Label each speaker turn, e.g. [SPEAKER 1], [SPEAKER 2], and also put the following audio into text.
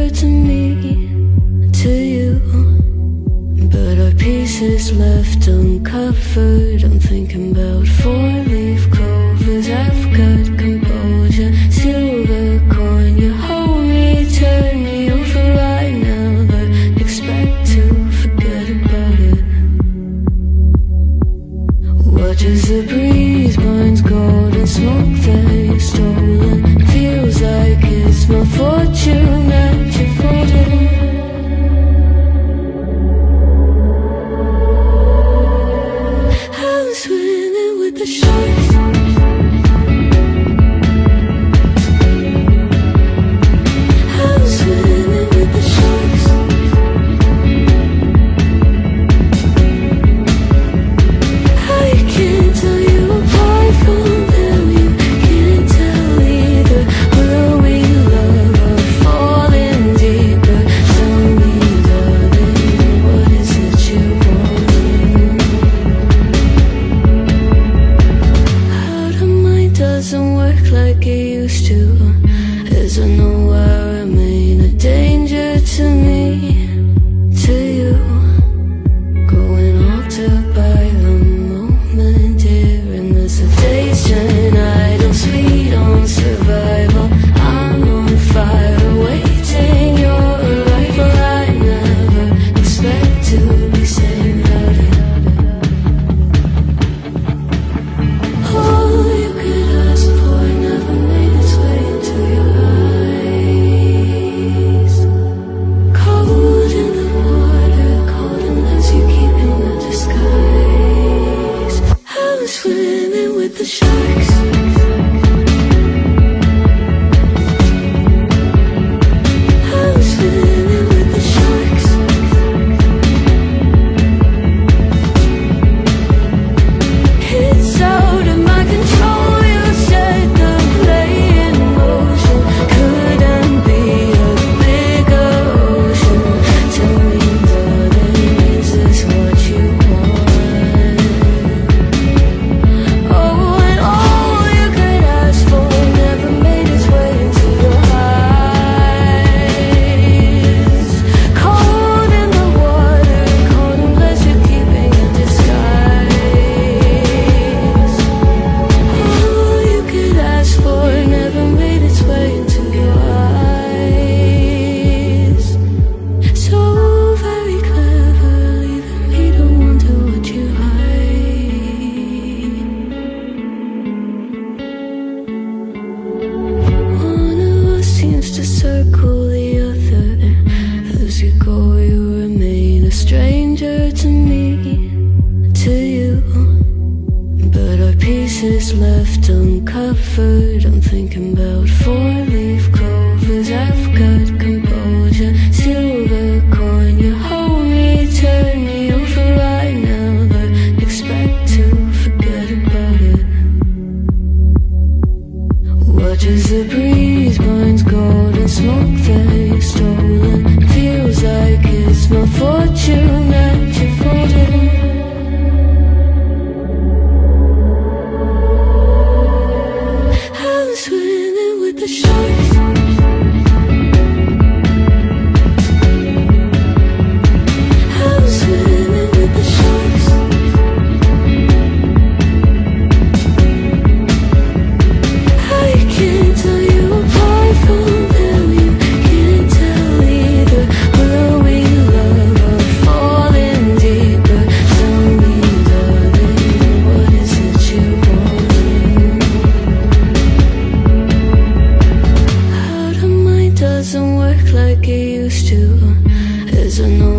[SPEAKER 1] stranger to me, to you. But our pieces left uncovered. I'm thinking about four-leaf clovers. I've got composure, silver coin. You hold me, turn me over right now, but expect to forget about it. Watch as the breeze burns golden smoke that you've stolen. Feels like it's my fortune that you're folding. I'm swimming with the sharks. I'm swimming with the sharks. I can't tell you apart from them. You can't tell either. Will we love or fall in deeper? Tell me, darling, what is it you want? How the mind doesn't work like it used to. As I know I remain a danger to me, to you. Going altered by the moment, dear. And there's a day's turn, I don't sweet on survival. I'm on fire, waiting your arrival. I never expect to be saved without it. All you could ask for never made its way into your eyes. Cold in the water, cold unless you keep in the disguise. I'm swimming with the sharks. I'm swimming with the sharks. It's out of my control. You set the play in motion. Couldn't be a bigger ocean. Tell me, darling, is this what you want? Oh, and all you could ask for never made its way into your eyes. Cold in the water, cold unless you're keeping in disguise. All you could ask for never made its way into your eyes. So very clever, leaving me to wonder what you hide. One of us seems to circle the other. As you go, you remain a stranger to me, to you. But our pieces left uncovered. I'm thinking about four-leaf clovers. I've got composure, silver coin. You hold me, turn me over right now, but expect to forget about it. Watch as the breeze burns golden smoke that you've stolen. Feels like it's my fortune that you're folding. I'm swimming with the sharks. I'm swimming with the sharks. I can't tell you apart from them. You can't tell either. Will we love or fall in deeper? Tell me, darling, what is it you want? How the mind doesn't work like it used to. As I know